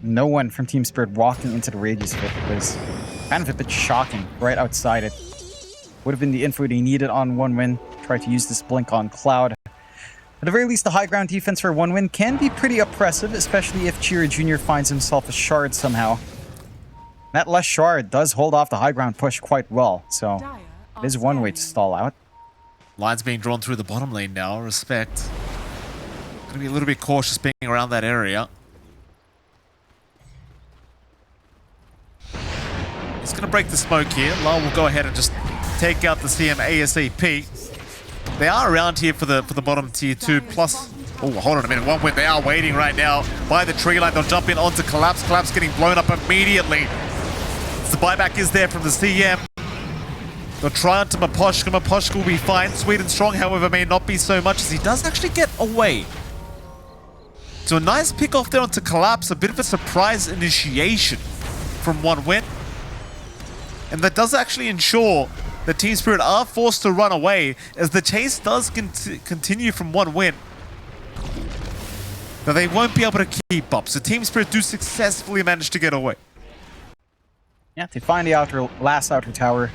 No one from Team Spirit walking into the Rages pit was kind of a bit shocking right outside it. Would have been the info they needed on 1 win. Try to use this blink on Cloud. At the very least, the high ground defense for 1 win can be pretty oppressive, especially if Chira Jr. finds himself a shard somehow. That less shard does hold off the high ground push quite well, so it is one way to stall out. Lines being drawn through the bottom lane now, respect. Gonna be a little bit cautious being around that area. He's gonna break the smoke here. Lyle will go ahead and just take out the CM ASAP. They are around here for the bottom tier 2 plus. Oh, hold on a minute. 1 win. They are waiting right now by the tree line. They'll jump in onto Collapse. Collapse getting blown up immediately. The buyback is there from the CM. They'll try onto Maposhka. Maposhka will be fine. Sweet and strong, however, may not be so much as he does actually get away. So a nice pick off there onto Collapse. A bit of a surprise initiation from 1 win. And that does actually ensure that Team Spirit are forced to run away as the chase does continue from 1 win. But they won't be able to keep up. So Team Spirit do successfully manage to get away. Yeah, they find the last outer tower.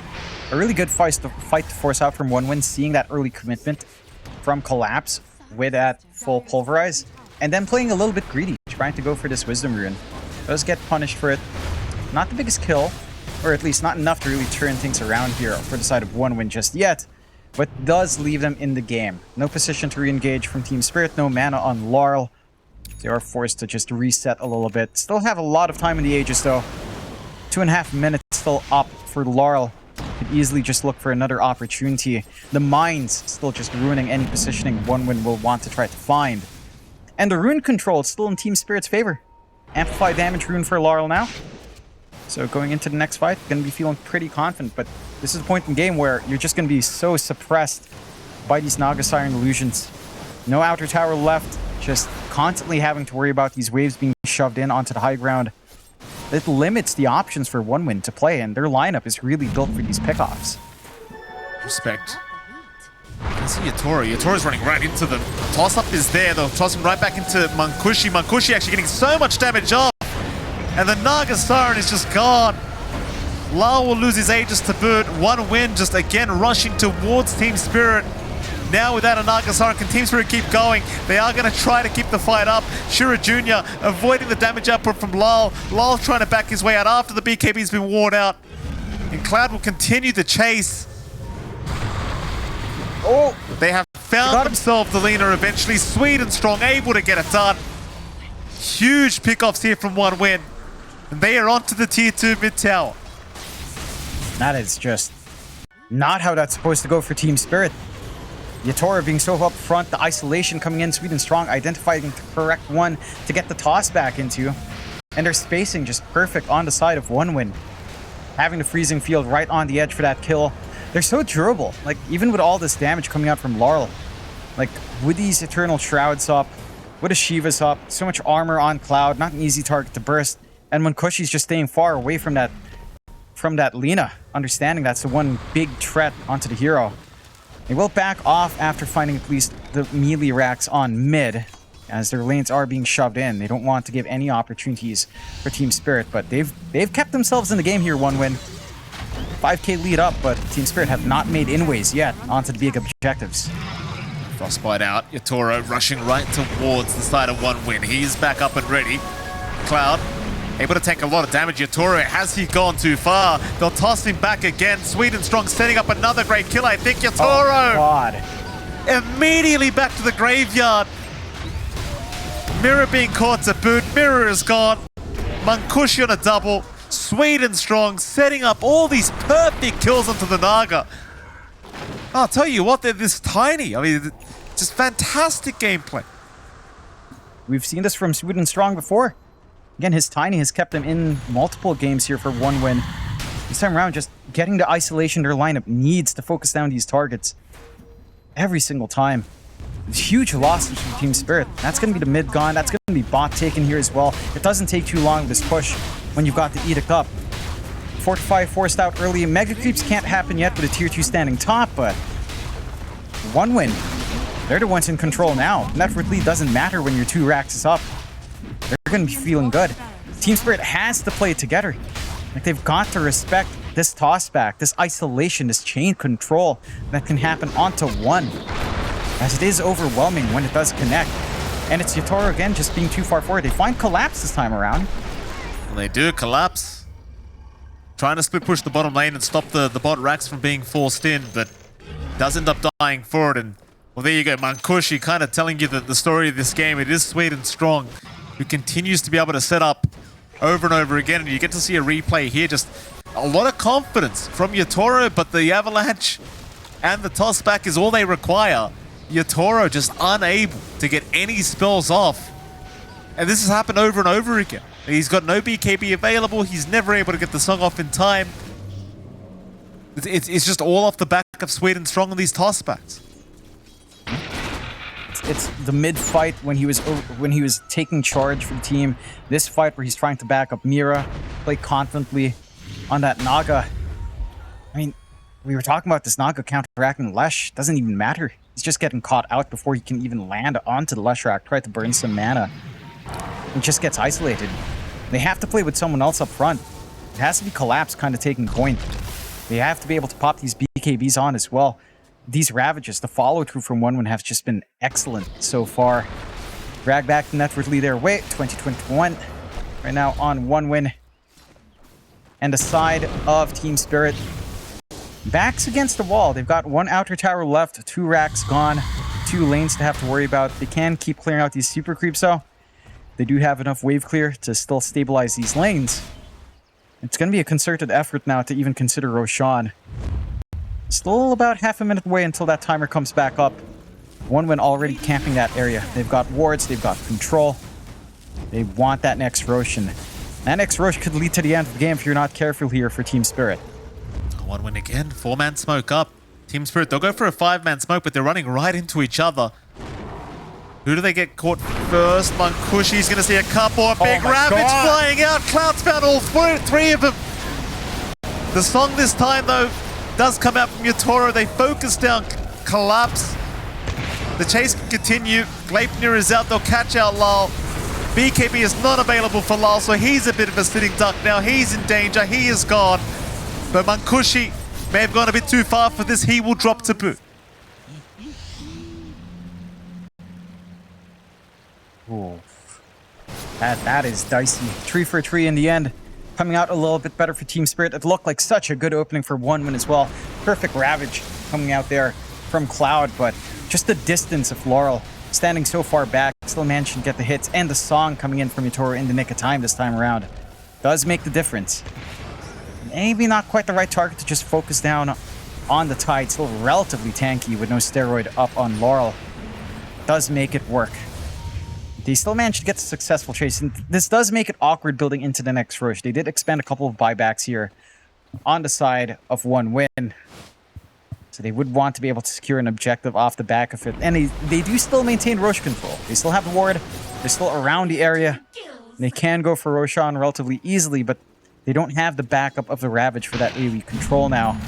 A really good fight to force out from 1 win, seeing that early commitment from Collapse with that full pulverize. And then playing a little bit greedy, trying to go for this Wisdom Rune. Does get punished for it. Not the biggest kill. Or at least not enough to really turn things around here for the side of 1 win just yet, but does leave them in the game. No position to re-engage from Team Spirit, no mana on Laurel. They are forced to just reset a little bit. Still have a lot of time in the Aegis though. 2.5 minutes still up for Laurel. Could easily just look for another opportunity. The mines still just ruining any positioning 1 win will want to try to find. And the rune control is still in Team Spirit's favor. Amplify damage rune for Laurel now. So going into the next fight, going to be feeling pretty confident, but this is a point in the game where you're just going to be so suppressed by these Naga Siren illusions. No outer tower left, just constantly having to worry about these waves being shoved in onto the high ground. It limits the options for 1 win to play, and their lineup is really built for these pickoffs. Respect. I see Yatora. Yatora's running right into them. Toss-up is there. They'll toss him right back into Mankushi. Mankushi actually getting so much damage off. And the Naga Siren is just gone. Lyle will lose his Aegis to boot. 1 win just again rushing towards Team Spirit. Now without a Naga Siren, can Team Spirit keep going? They are going to try to keep the fight up. Shira Jr. avoiding the damage output from Lyle. Lyle trying to back his way out after the BKB's been worn out. And Cloud will continue the chase. Oh! They have found themselves the leaner eventually. Sweet and strong, able to get it done. Huge pickoffs here from 1 win. And they are onto the tier 2 mid tower. That is just not how that's supposed to go for Team Spirit. Yatora being so up front, the isolation coming in, Sweet and strong, identifying the correct one to get the toss back into. And their spacing just perfect on the side of 1 win. Having the freezing field right on the edge for that kill. They're so durable. Like, even with all this damage coming out from Laurel. Like, with these Eternal Shrouds up, with the Shiva's up, so much armor on Cloud, not an easy target to burst. And when Kushi's just staying far away from that Lina, understanding that's the one big threat onto the hero. They will back off after finding at least the melee racks on mid, as their lanes are being shoved in. They don't want to give any opportunities for Team Spirit, but they've kept themselves in the game here, 1 win. 5k lead up, but Team Spirit have not made inways yet onto the big objectives. Frostbite out. Yatora rushing right towards the side of 1 win. He's back up and ready. Cloud able to take a lot of damage. Yatoro, has he gone too far? They'll toss him back again. Sweet and Strong setting up another great kill. I think Yatoro God. immediately back to the graveyard. Mirror being caught to boot. Mirror is gone. Mankushi on a double. Sweet and Strong setting up all these perfect kills onto the Naga. I'll tell you what, they're this tiny. I mean, just fantastic gameplay. We've seen this from Sweet and Strong before. Again, his tiny has kept them in multiple games here for one win. This time around, just getting the isolation, their lineup needs to focus down these targets every single time. Huge losses from Team Spirit. That's going to be the mid gone. That's going to be bot taken here as well. It doesn't take too long this push when you've got the Edict up. Fortify forced out early. Mega creeps can't happen yet with a tier 2 standing top, but one win. They're the ones in control now. Network lead doesn't matter when your 2 racks is up. They're going to be feeling good. Team Spirit has to play together. Like, they've got to respect this toss back, this isolation, this chain control that can happen onto one. As it is overwhelming when it does connect. And it's Yatoro again just being too far forward. They find Collapse this time around. Well, they do Collapse. Trying to split push the bottom lane and stop the bot racks from being forced in, but does end up dying for it. And well, there you go, Mankushi kind of telling you that the story of this game. It is Sweet and Strong who continues to be able to set up over and over again. And you get to see a replay here. Just a lot of confidence from Yatoro, but the avalanche and the toss back is all they require. Yatoro just unable to get any spells off. And this has happened over and over again. He's got no BKB available. He's never able to get the song off in time. It's just all off the back of Sweet and Strong on these toss backs. It's the mid fight when he was taking charge for the team. This fight where he's trying to back up Mira, play confidently on that Naga. I mean, we were talking about this Naga counteracting Lesh. Doesn't even matter. He's just getting caught out before he can even land onto the Lesh rack, try to burn some mana. He just gets isolated. They have to play with someone else up front. It has to be Collapse kind of taking point. They have to be able to pop these BKBs on as well. These Ravages, the follow-through from 1-1 have just been excellent so far. Drag back the network lead their way, 2021. Right now on 1 win. And the side of Team Spirit, backs against the wall. They've got 1 outer tower left, 2 racks gone, 2 lanes to have to worry about. They can keep clearing out these super creeps though. They do have enough wave clear to still stabilize these lanes. It's going to be a concerted effort now to even consider Roshan. Still about half a minute away until that timer comes back up. 1 win already camping that area. They've got wards, they've got control. They want that next Roshan. That next Rosh could lead to the end of the game if you're not careful here for Team Spirit. 1 win again, 4-man smoke up. Team Spirit, they'll go for a 5-man smoke, but they're running right into each other. Who do they get caught first? Mankushi's going to see a couple of big Ravage flying out. Cloud's found all 3 of them. The song this time, though, does come out from Yatoro. They focus down Collapse. The chase can continue. Gleipnir is out. They'll catch out Lal. BKB is not available for Lal, so he's a bit of a sitting duck now. He's in danger. He is gone. But Mankushi may have gone a bit too far for this. He will drop to boot. Ooh. That is dicey. 3 for 3 in the end. Coming out a little bit better for Team Spirit. It looked like such a good opening for 1 win as well. Perfect Ravage coming out there from Cloud, but just the distance of Laurel standing so far back, still managed to get the hits, and the song coming in from Yatoro in the nick of time this time around does make the difference. Maybe not quite the right target to just focus down on the Tide. Still relatively tanky with no steroid up on Laurel. Does make it work. They still managed to get the successful chase, and this does make it awkward building into the next rush. They did expend a couple of buybacks here on the side of 1 win. So they would want to be able to secure an objective off the back of it. And they do still maintain rush control. They still have the ward. They're still around the area. They can go for Roshan relatively easily, but they don't have the backup of the Ravage for that AoE control now.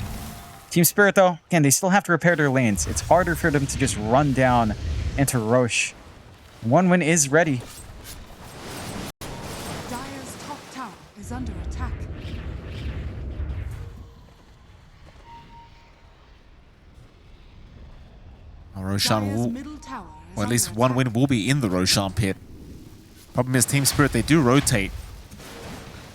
Team Spirit, though, again, they still have to repair their lanes. It's harder for them to just run down into Roche. 1 win is ready. Dire's top tower is under attack. Roshan Dire's will, middle tower is or at least under 1 attack. win will be in the Roshan pit. Problem is Team Spirit, they do rotate.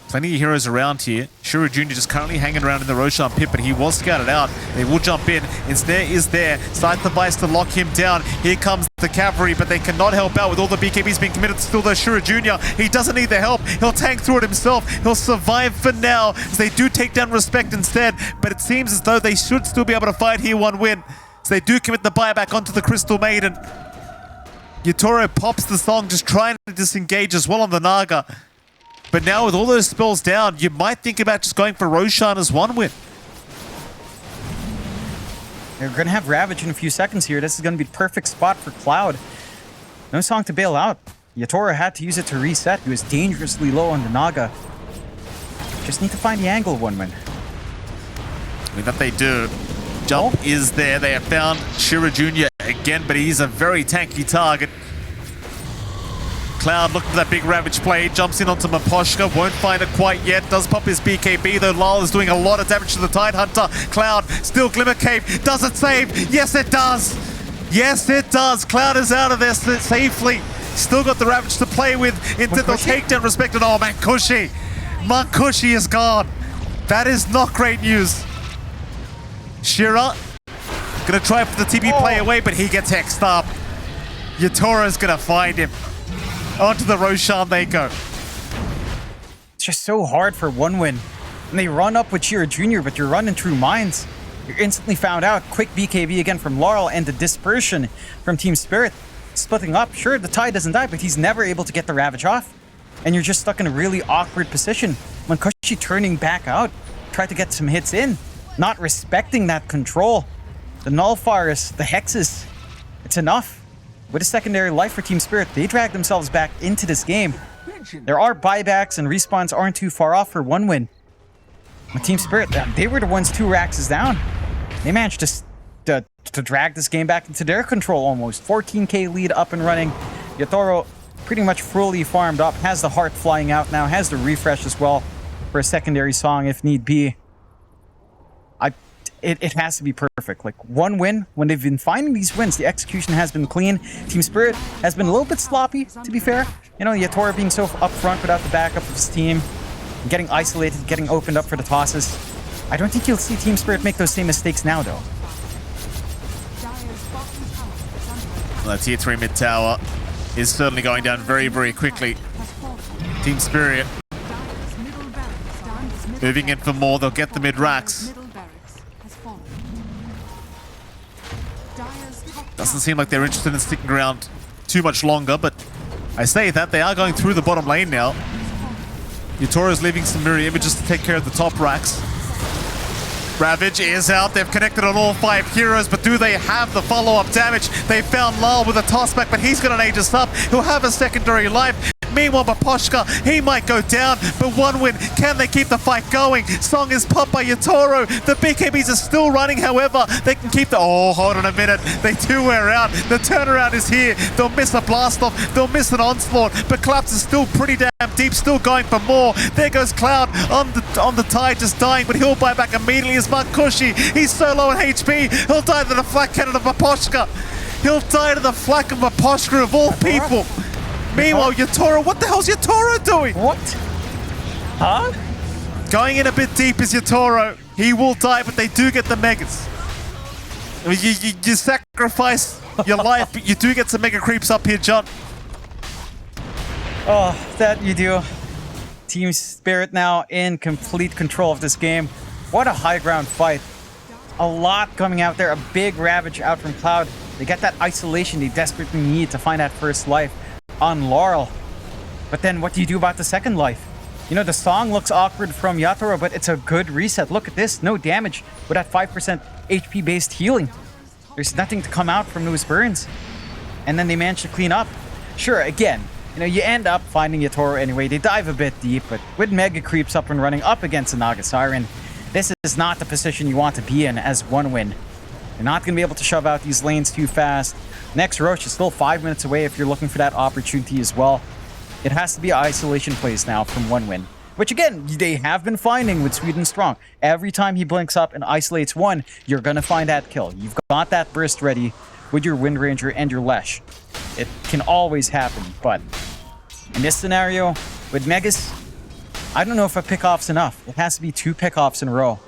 Plenty of heroes around here. Shiro Jr. just currently hanging around in the Roshan pit, but he was scouted out. They will jump in. Ensnare is there. Scythe device to lock him down. Here comes the cavalry, but they cannot help out with all the BKBs being committed. Still though, Shiro Jr. He doesn't need the help. He'll tank through it himself. He'll survive for now, as they do take down Respect instead. But it seems as though they should still be able to fight here one win. So they do commit the buyback onto the Crystal Maiden. Yatoro pops the song, just trying to disengage as well on the Naga. But now with all those spells down, you might think about just going for Roshan as one win. They're going to have Ravage in a few seconds here. This is going to be the perfect spot for Cloud. No song to bail out. Yatoro had to use it to reset. He was dangerously low on the Naga. Just need to find the angle of one win. I mean, that they do. Jump is there. They have found Shiro Jr. again, but he's a very tanky target. Cloud looking for that big Ravage play, jumps in onto Maposhka, won't find it quite yet, does pop his BKB, though Lyle is doing a lot of damage to the Tidehunter. Cloud, still Glimmer Cape, does it save? Yes it does! Yes it does! Cloud is out of there safely. Still got the Ravage to play with, into the takedown respected. Oh, Mankushi! Mankushi is gone! That is not great news. Shira, gonna try for the TP play away, but he gets hexed up. Yatoro's gonna find him. Onto the Roshan they go. It's just so hard for one win. And they run up with Shiro Jr., but you're running through mines. You're instantly found out. Quick BKB again from Laurel, and the dispersion from Team Spirit. Splitting up. Sure, the Tide doesn't die, but he's never able to get the Ravage off. And you're just stuck in a really awkward position. Mankushi turning back out. Tried to get some hits in. Not respecting that control. The Nullifiers, the Hexes. It's enough. With a secondary life for Team Spirit, they drag themselves back into this game. There are buybacks and respawns aren't too far off for one win. But Team Spirit, they were the ones 2 racks down. They managed to drag this game back into their control almost. 14k lead up and running. Yatoro pretty much fully farmed up, has the heart flying out now, has the refresh as well for a secondary song if need be. It has to be perfect. Like, one win, when they've been finding these wins, the execution has been clean. Team Spirit has been a little bit sloppy, to be fair. You know, Yatoro being so upfront without the backup of his team, getting isolated, getting opened up for the tosses. I don't think you'll see Team Spirit make those same mistakes now, though. Well, that tier 3 mid tower is certainly going down very, very quickly. Team Spirit moving in for more. They'll get the mid racks. Doesn't seem like they're interested in sticking around too much longer, but I say that they are going through the bottom lane now. Yatoro's leaving some mirror images to take care of the top racks. Ravage is out. They've connected on all 5 heroes, but do they have the follow-up damage? They found Lal with a tossback, but he's going to Aegis up. He'll have a secondary life. Meanwhile, Maposhka, he might go down, but one win. Can they keep the fight going? Song is popped by Yatoro. The BKBs are still running, however. They can keep the... Oh, hold on a minute. They do wear out. The turnaround is here. They'll miss a blast off. They'll miss an onslaught, but Collapse is still pretty damn deep, still going for more. There goes Cloud on the Tide, just dying, but he'll buy back immediately as Mankushi. He's so low on HP. He'll die to the flak cannon of Maposhka. He'll die to the flak of Maposhka of all people. Meanwhile, Yatoro, what the hell's Yatoro doing? What? Huh? Going in a bit deep is Yatoro. He will die, but they do get the megas. You sacrifice your life, but you do get some mega creeps up here, John. Oh, that you do. Team Spirit now in complete control of this game. What a high ground fight. A lot coming out there. A big Ravage out from Cloud. They get that isolation they desperately need to find that first life on Laurel. But then what do you do about the second life? You know, the song looks awkward from Yatoro, but it's a good reset. Look at this. No damage with that 5% HP-based healing. There's nothing to come out from those burns. And then they manage to clean up. Sure, again, you know, you end up finding Yatoro anyway. They dive a bit deep, but with Mega Creeps up and running up against the Naga Siren, this is not the position you want to be in as one win. You're not going to be able to shove out these lanes too fast. Next Roche is still 5 minutes away if you're looking for that opportunity as well. It has to be isolation plays now from one win. Which again, they have been finding with Sweden Strong. Every time he blinks up and isolates one, you're going to find that kill. You've got that burst ready with your Wind Ranger and your Lesh. It can always happen, but in this scenario, with Megas, I don't know if a pick-off's enough. It has to be 2 pick-offs in a row.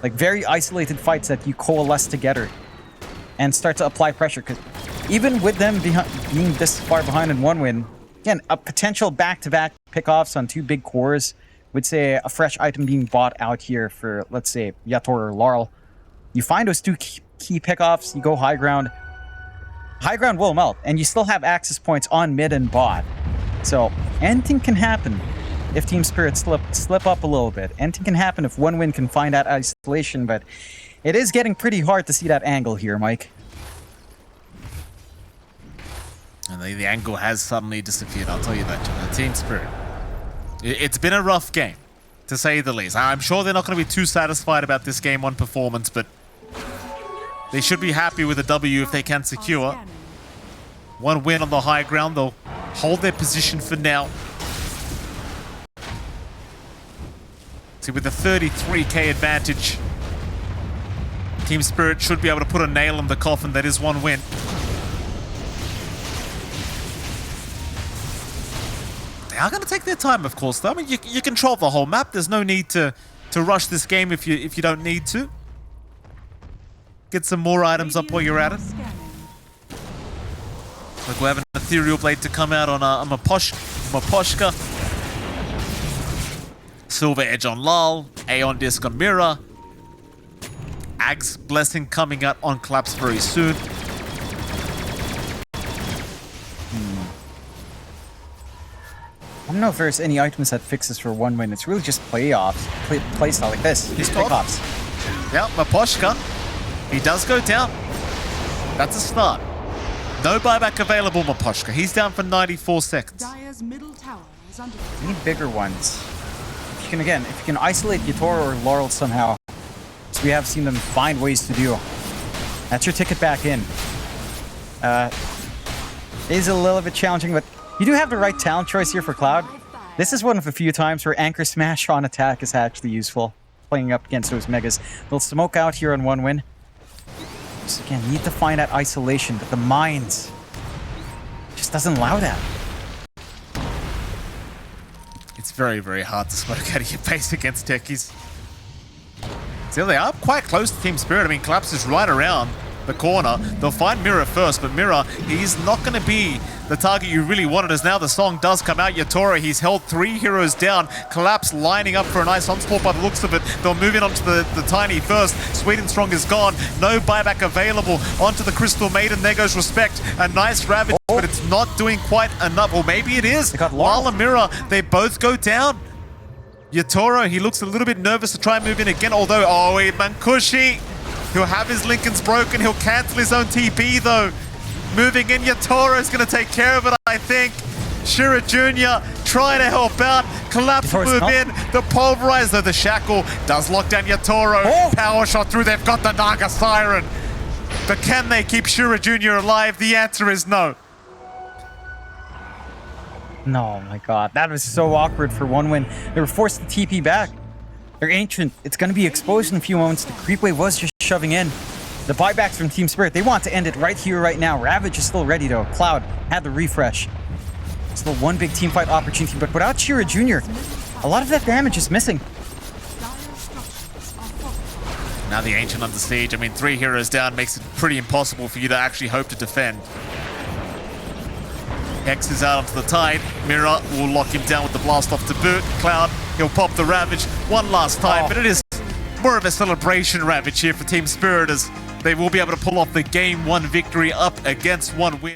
Like, very isolated fights that you coalesce together and start to apply pressure. Because even with them being this far behind in 1 win, again, a potential back-to-back pick-offs on 2 big cores would say a fresh item being bought out here for, let's say, Yator or Laurel. You find those 2 key pick-offs, you go high ground. High ground will melt, and you still have access points on mid and bot. So anything can happen if Team Spirit slip up a little bit. Anything can happen if 1 win can find that isolation, but it is getting pretty hard to see that angle here, Mike. And the angle has suddenly disappeared, I'll tell you that, John. Team Spirit. It's been a rough game, to say the least. I'm sure they're not going to be too satisfied about this Game 1 performance, but they should be happy with a W if they can secure 1 win on the high ground. They'll hold their position for now. See, with the 33k advantage, Team Spirit should be able to put a nail in the coffin. That is 1 win. They are going to take their time, of course, though. I mean, you control the whole map. There's no need to rush this game if you don't need to. Get some more items up while you're at it. Like we have an Ethereal Blade to come out on a Maposhka. Silver Edge on Lal. Aeon Disc on Mira. Ag's Blessing coming out on Collapse very soon. I don't know if there's any items that fixes for 1 win. It's really just playoffs, playstyle like this. These pickoffs. Yeah, Maposhka. He does go down. That's a start. No buyback available, Maposhka. He's down for 94 seconds. Dire's middle tower is under We need bigger ones. If you can isolate Yator or Laurel somehow, as we have seen them find ways to do, that's your ticket back in. It is a little bit challenging, but you do have the right talent choice here for Cloud. This is one of the few times where Anchor Smash on attack is actually useful, playing up against those megas. They'll smoke out here on 1 win. Just again, need to find that isolation, but the mines just doesn't allow that. It's very, very hard to smoke out of your base against techies. Still, they are quite close to Team Spirit. I mean, Collapse is right around the corner. They'll find Mira first, but Mira, he's not going to be the target you really wanted, as now the song does come out. Yatora, he's held 3 heroes down. Collapse lining up for a nice onslaught by the looks of it. They'll move in onto the Tiny first. Sweet and Strong is gone. No buyback available. Onto the Crystal Maiden. There goes Respect. A nice Ravage, but it's not doing quite enough. Or maybe it is. While Mira, they both go down. Yatora, he looks a little bit nervous to try and move in again, although, Mankushi, he'll have his Lincolns broken. He'll cancel his own TP, though. Moving in, Yatora is going to take care of it, I think. Shira Jr. trying to help out. Collapse will move in. The Pulverize, though, the Shackle does lock down Yatoro. Power shot through. They've got the Naga Siren. But can they keep Shira Jr. alive? The answer is no. No, my god. That was so awkward for 1 win. They were forced to TP back. They're ancient. It's going to be exposed in a few moments. The creep wave was just shoving in. The buybacks from Team Spirit, they want to end it right here, right now. Ravage is still ready, though. Cloud had the refresh. Still 1 big team fight opportunity, but without Shira Jr., a lot of that damage is missing. Now the Ancient under siege. I mean, 3 heroes down makes it pretty impossible for you to actually hope to defend. Hex is out onto the Tide. Mira will lock him down with the blast off to boot. Cloud, he'll pop the Ravage one last time, but it is more of a celebration Ravage here for Team Spirit, as they will be able to pull off the Game 1 victory up against 1 win.